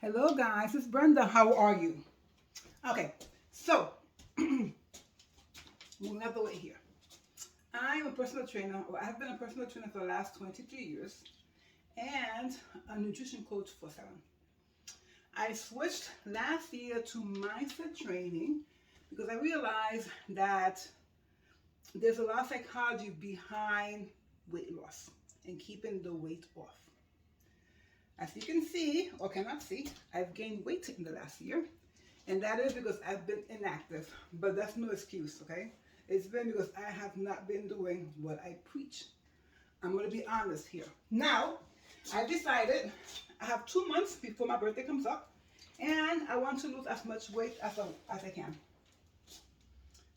Hello guys, it's Brenda. How are you? Okay, so moving out the way here. I'm a personal trainer, or I've been a personal trainer for the last 23 years, and a nutrition coach for 7. I switched last year to mindset training because I realized that there's a lot of psychology behind weight loss and keeping the weight off. As you can see, or cannot see, I've gained weight in the last year. And that is because I've been inactive. But that's no excuse, okay? It's been because I have not been doing what I preach. I'm going to be honest here. Now, I decided I have 2 months before my birthday comes up. And I want to lose as much weight as I can.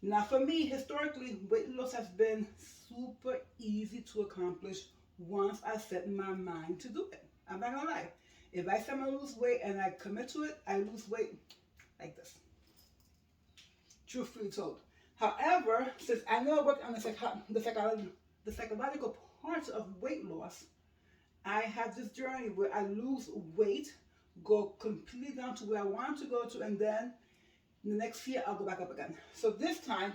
Now, for me, historically, weight loss has been super easy to accomplish once I set my mind to do it. I'm not gonna lie. If I say I'm gonna lose weight and I commit to it, I lose weight like this. Truthfully told. However, since I know I work on the psychological parts of weight loss, I have this journey where I lose weight, go completely down to where I want to go to, and then the next year I'll go back up again. So this time,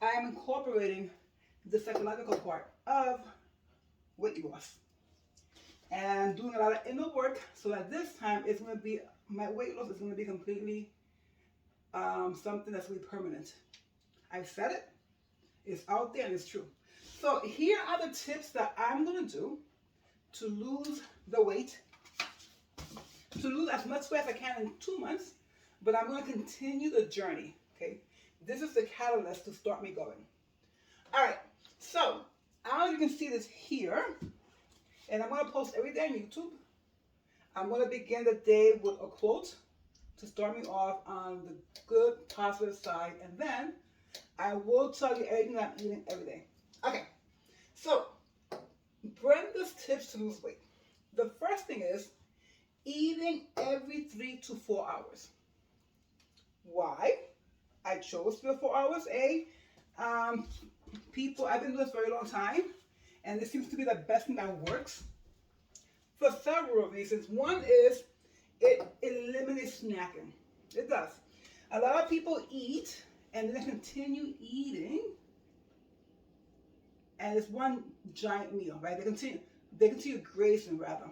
I am incorporating the psychological part of weight loss and doing a lot of inner work so that this time it's going to be, my weight loss is going to be completely something that's going to be permanent. I've said it, it's out there, and it's true. So here are the tips that I'm going to do to lose the weight, to lose as much weight as I can in 2 months, but I'm going to continue the journey, okay? This is the catalyst to start me going. All right, so as you can see this here, and I'm going to post every day on YouTube. I'm going to begin the day with a quote to start me off on the good, positive side. And then I will tell you everything that I'm eating every day. Okay, so Brenda's tips to lose weight. The first thing is eating every 3 to 4 hours. Why? I chose 3 or 4 hours. People, I've been doing this for a very long time. And this seems to be the best thing that works for several reasons. One is it eliminates snacking. It does. A lot of people eat and then continue eating, and it's one giant meal, right? They continue grazing rather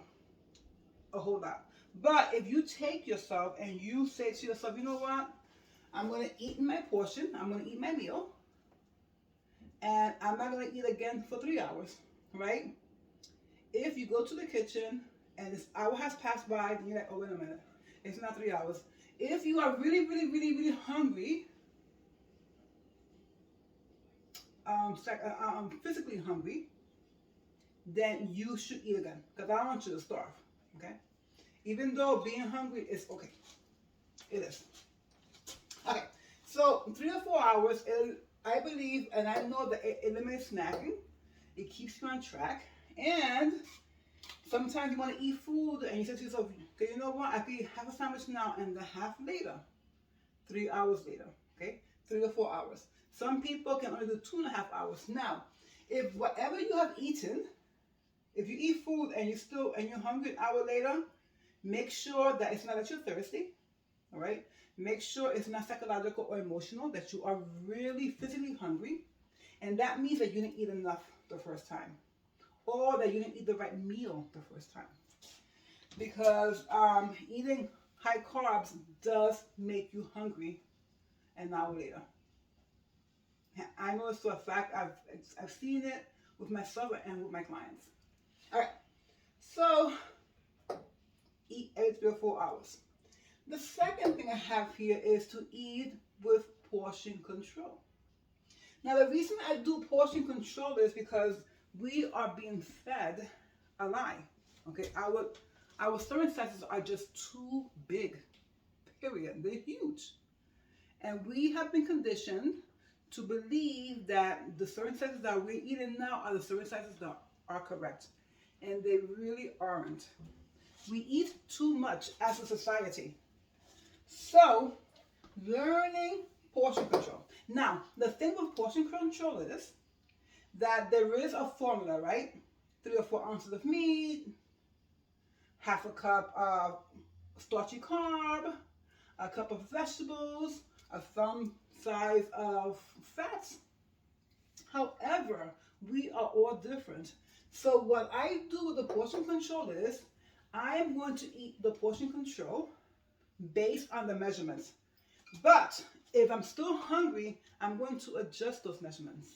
a whole lot. But if you take yourself and you say to yourself, you know what? I'm going to eat my portion. I'm going to eat my meal. And I'm not going to eat again for 3 hours, right? If you go to the kitchen and this hour has passed by, then you're like, oh, wait a minute. It's not 3 hours. If you are really, really, really, really hungry, physically hungry, then you should eat again. Because I don't want you to starve, okay? Even though being hungry is okay. It is. Okay, so 3 or 4 hours, I believe, and I know that it eliminates snacking. It keeps you on track. And sometimes you want to eat food and you say to yourself, okay, you know what? I can have a sandwich now and a half later. 3 hours later. Okay? 3 or 4 hours. Some people can only do 2.5 hours. Now, if whatever you have eaten, if you eat food and you're hungry an hour later, make sure that it's not that you're thirsty. All right? Make sure it's not psychological or emotional, that you are really physically hungry. And that means that you didn't eat enough the first time. Or that you didn't eat the right meal the first time. Because eating high carbs does make you hungry an hour later. I know this for a fact. I've seen it with myself and with my clients. All right. So, eat every 3 or 4 hours. The second thing I have here is to eat with portion control. Now, the reason I do portion control is because we are being fed a lie. Okay, our serving sizes are just too big. Period. They're huge, and we have been conditioned to believe that the serving sizes that we're eating now are the serving sizes that are correct, and they really aren't. We eat too much as a society. So, learning portion control. Now, the thing with portion control is that there is a formula, right? 3 or 4 ounces of meat, half a cup of starchy carb, a cup of vegetables, a thumb size of fats. However, we are all different. So what I do with the portion control is I am going to eat the portion control based on the measurements. But if I'm still hungry, I'm going to adjust those measurements,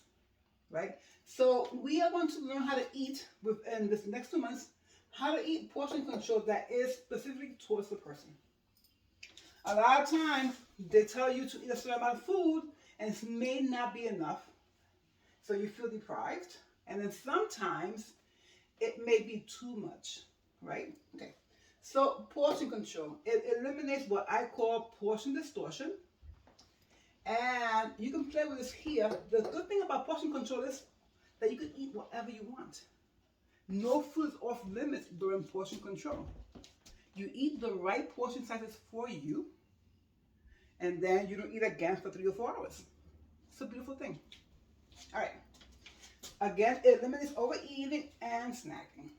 right? So we are going to learn how to eat within this next 2 months, how to eat portion control that is specific towards the person. A lot of times they tell you to eat a certain amount of food and it may not be enough. So you feel deprived. And then sometimes it may be too much, right? Okay. So portion control, it eliminates what I call portion distortion. And you can play with this here. The good thing about portion control is that you can eat whatever you want. No food is off limits during portion control. You eat the right portion sizes for you, and then you don't eat again for 3 or 4 hours. It's a beautiful thing. All right. Again, it eliminates overeating and snacking,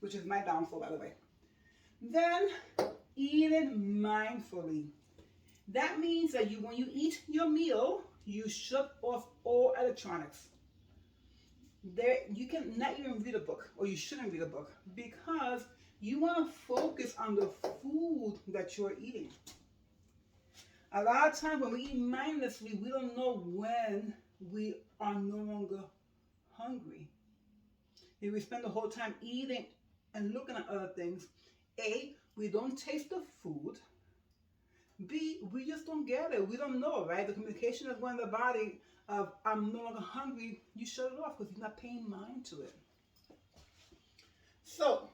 which is my downfall, by the way. Then, eating mindfully. That means that when you eat your meal, you shut off all electronics. You can not even read a book, or you shouldn't read a book, because you want to focus on the food that you're eating. A lot of times when we eat mindlessly, we don't know when we are no longer hungry. If we spend the whole time eating and looking at other things, A, we don't taste the food. B, we just don't get it. We don't know, right? The communication is going in the body of I'm no longer hungry. You shut it off because you're not paying mind to it. So,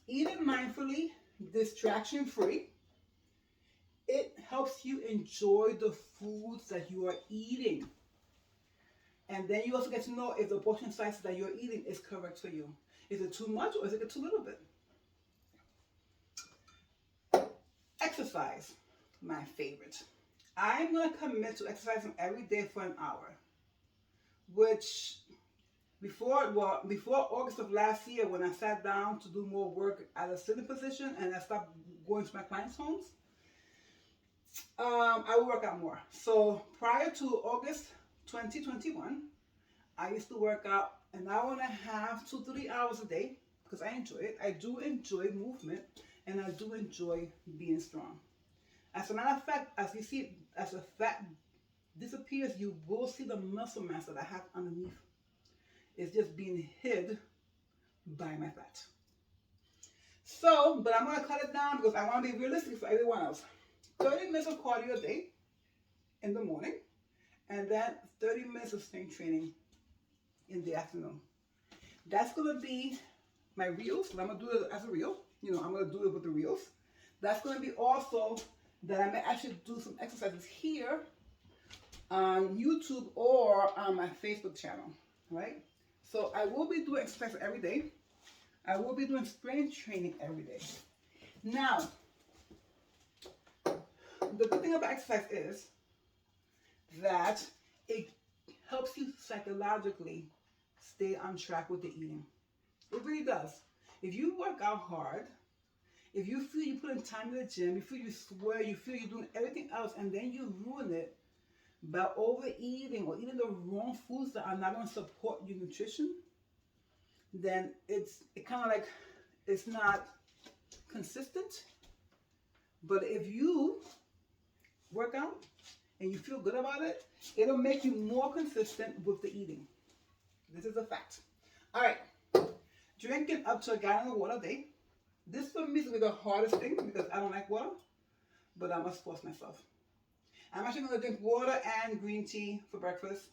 eating mindfully, distraction free, it helps you enjoy the foods that you are eating. And then you also get to know if the portion size that you're eating is correct for you. Is it too much or is it too little bit? Exercise, my favorite. I'm going to commit to exercising every day for an hour, which before August of last year, when I sat down to do more work at a sitting position and I stopped going to my clients' homes, I would work out more. So prior to August 2021, I used to work out an hour and a half to 3 hours a day because I enjoy it. I do enjoy movement and I do enjoy being strong. As a matter of fact, as you see, as the fat disappears, you will see the muscle mass that I have underneath. It's just being hid by my fat. So, but I'm going to cut it down because I want to be realistic for everyone else. 30 minutes of cardio a day in the morning, and then 30 minutes of strength training in the afternoon. That's going to be my reels. I'm going to do it as a reel. I'm going to do it with the reels. That's going to be also that I may actually do some exercises here on YouTube or on my Facebook channel, right? So I will be doing exercise every day. I will be doing strength training every day. Now, the good thing about exercise is that it helps you psychologically stay on track with the eating. It really does. If you work out hard, if you feel you put in time in the gym, you feel you swear, you feel you're doing everything else, and then you ruin it by overeating or eating the wrong foods that are not going to support your nutrition, then it kind of like, it's not consistent. But if you work out and you feel good about it, it'll make you more consistent with the eating. This is a fact. All right. Drinking up to a gallon of water a day. This for me is the hardest thing because I don't like water, but I must force myself. I'm actually going to drink water and green tea for breakfast.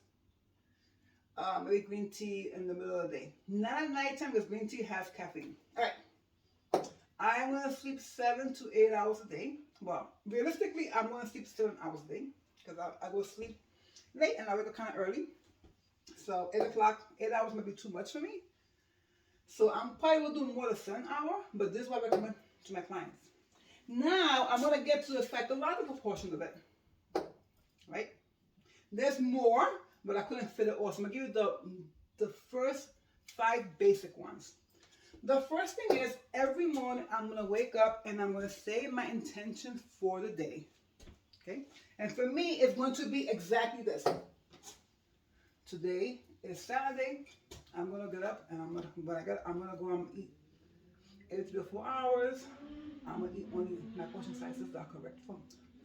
Maybe green tea in the middle of the day. Not at nighttime because green tea has caffeine. All right. I'm going to sleep 7 to 8 hours a day. Well, realistically, I'm going to sleep 7 hours a day because I go to sleep late and I wake up kind of early. So 8 o'clock, 8 hours may be too much for me. So I'm probably will do more than 7 hours, but this is what I recommend to my clients. Now I'm going to get to the psychological portion of it, right? There's more, but I couldn't fit it all. So I'm going to give you the first 5 basic ones. The first thing is every morning I'm going to wake up and I'm going to say my intentions for the day. Okay? And for me, it's going to be exactly this. Today is Saturday. I'm going to get up and I'm going to go and eat 8 to 4 hours. I'm going to eat only my portion sizes that are correct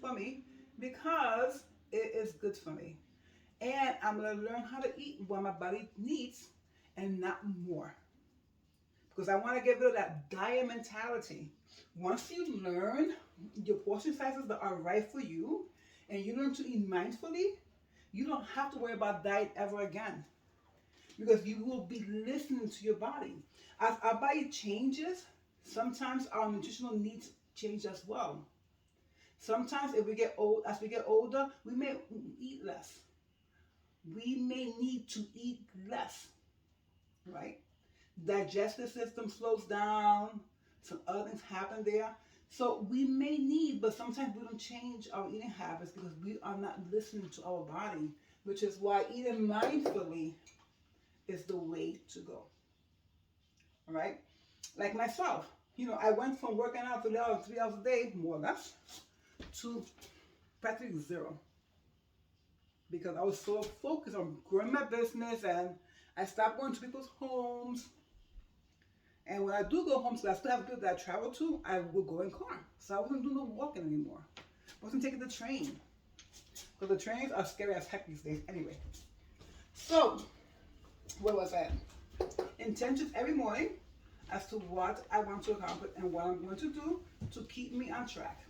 for me because it is good for me. And I'm going to learn how to eat what my body needs and not more. Because I want to get rid of that diet mentality. Once you learn your portion sizes that are right for you and you learn to eat mindfully, you don't have to worry about diet ever again. Because you will be listening to your body. As our body changes, sometimes our nutritional needs change as well. Sometimes as we get older, we may eat less. We may need to eat less, right? Digestive system slows down. Some other things happen there. So we may need, but sometimes we don't change our eating habits because we are not listening to our body, which is why eating mindfully is the way to go. All right? Like myself, I went from working out 3 hours a day, more or less, to practically zero. Because I was so focused on growing my business and I stopped going to people's homes. And when I do go home, so I still have people that I travel to, I will go in car. So I wasn't doing no walking anymore. I wasn't taking the train. Because the trains are scary as heck these days anyway. So, where was I? Intentions every morning as to what I want to accomplish and what I'm going to do to keep me on track.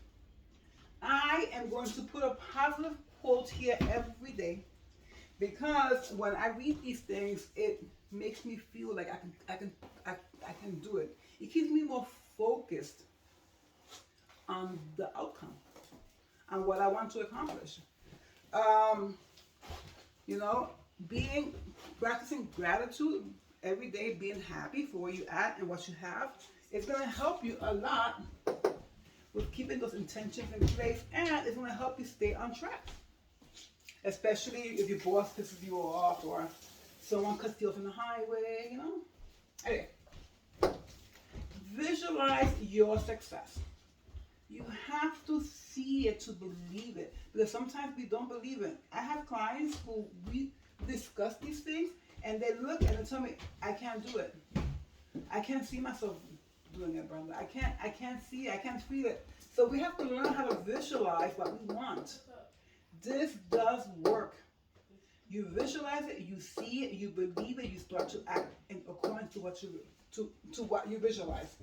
I am going to put a positive quote here every day because when I read these things, it makes me feel like I can do it. It keeps me more focused on the outcome, on what I want to accomplish. Practicing gratitude every day, being happy for where you're at and what you have, it's going to help you a lot with keeping those intentions in place, and it's going to help you stay on track. Especially if your boss pisses you off or someone cuts you off in the highway, Anyway, visualize your success. You have to see it to believe it, because sometimes we don't believe it. I have clients who we discuss these things and they look and they tell me, I can't do it. I can't see myself doing it, Brenda. I can't see it. I can't feel it. So we have to learn how to visualize what we want. This does work. You visualize it, you see it, you believe it, you start to act according to what you visualize.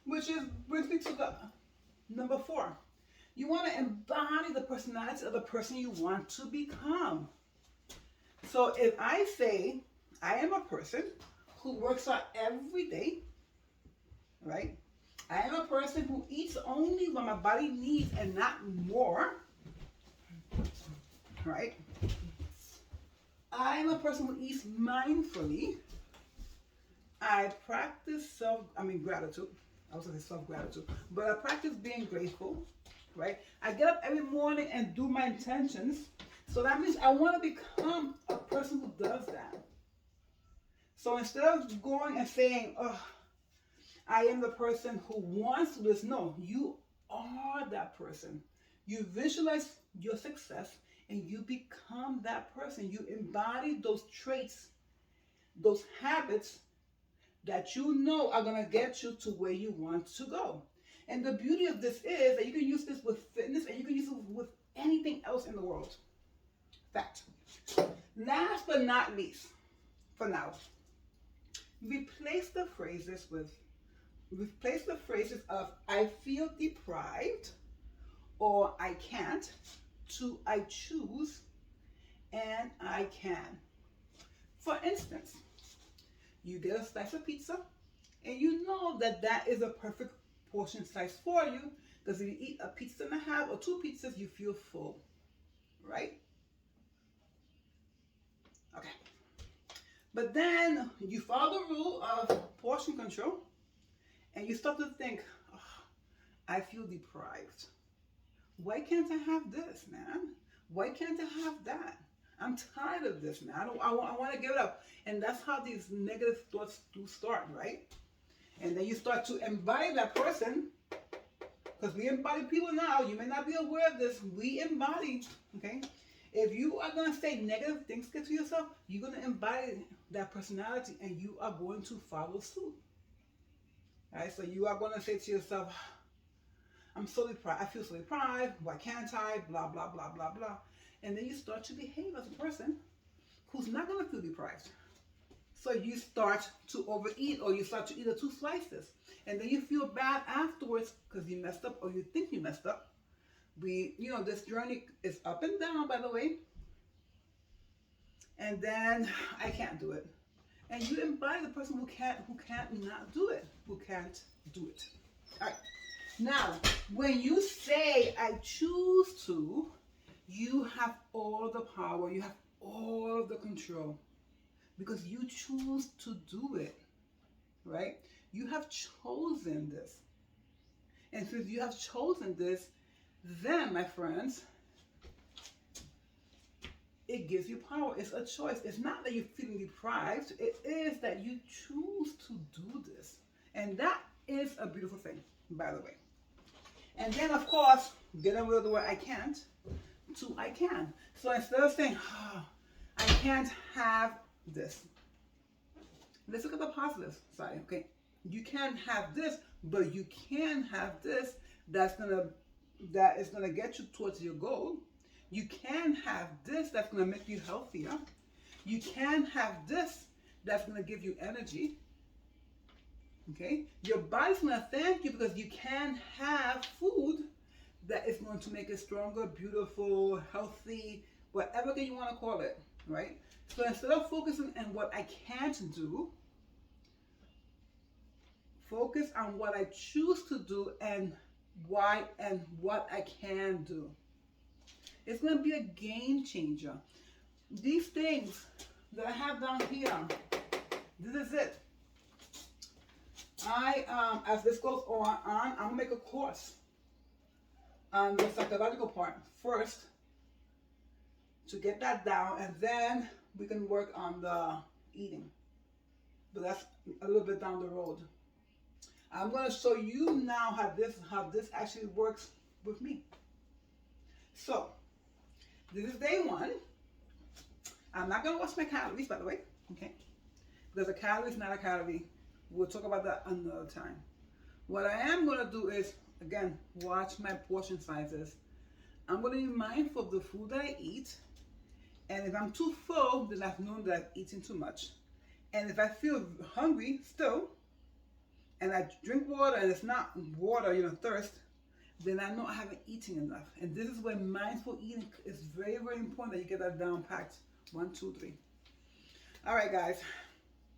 Which brings me to the number 4. You want to embody the personality of the person you want to become. So if I say I am a person who works out every day, right? I am a person who eats only what my body needs and not more, right? I am a person who eats mindfully. I practice gratitude. I was going to say self-gratitude. But I practice being grateful, right? I get up every morning and do my intentions. So that means I want to become a person who does that. So instead of going and saying, oh, I am the person who wants to do this, no, you are that person. You visualize your success and you become that person. You embody those traits, those habits that you know are going to get you to where you want to go. And the beauty of this is that you can use this with fitness and you can use it with anything else in the world. Fact. Last but not least, for now, replace the phrases of I feel deprived or I can't to I choose and I can. For instance, you get a slice of pizza and you know that is a perfect portion size for you, because if you eat a pizza and a half or 2 pizzas, you feel full, right? Okay. But then you follow the rule of portion control and you start to think, oh, I feel deprived. Why can't I have this, man? Why can't I have that? I'm tired of this, man. I want to give it up. And that's how these negative thoughts do start, right? And then you start to embody that person, because we embody people now. You may not be aware of this. We embody, okay? If you are going to say negative things to yourself, you're going to embody that personality and you are going to follow suit. All right? So you are going to say to yourself, I'm so deprived. I feel so deprived. Why can't I? Blah, blah, blah, blah, blah. And then you start to behave as a person who's not going to feel deprived. So you start to overeat, or you start to eat 2 slices. And then you feel bad afterwards because you messed up, or you think you messed up. This journey is up and down, by the way. And then I can't do it. And you embody the person who can't not do it, who can't do it. All right. Now, when you say, I choose to, you have all the power, you have all the control, because you choose to do it, right? You have chosen this. And since you have chosen this, then, my friends, it gives you power. It's a choice. It's not that you're feeling deprived. It is that you choose to do this. And that is a beautiful thing, by the way. And then, of course, getting rid of the word I can't to I can. So instead of saying, I can't have this, let's look at the positive side, okay? You can't have this, but you can have this that is gonna get you towards your goal. You can have this that's gonna make you healthier. You can have this that's gonna give you energy. Okay? Your body's gonna thank you because you can have food that is going to make it stronger, beautiful, healthy, whatever you want to call it, right? So instead of focusing on what I can't do, focus on what I choose to do and why and what I can do. It's going to be a game changer. These things that I have down here, this is it. As this goes on, I'm going to make a course on the psychological part first to get that down, and then we can work on the eating. But that's a little bit down the road. I'm going to show you now how this actually works with me. So, this is day 1. I'm not going to watch my calories, by the way, okay? Because a calorie is not a calorie. We'll talk about that another time. What I am going to do is, again, watch my portion sizes. I'm going to be mindful of the food that I eat. And if I'm too full, then I've known that I've eaten too much. And if I feel hungry still, and I drink water and it's not water, thirst, then I know I haven't eaten enough. And this is where mindful eating is very, very important that you get that down packed. 1, 2, 3. All right, guys.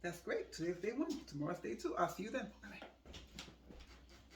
That's great. Today's day 1. Tomorrow's day 2. I'll see you then. Bye-bye.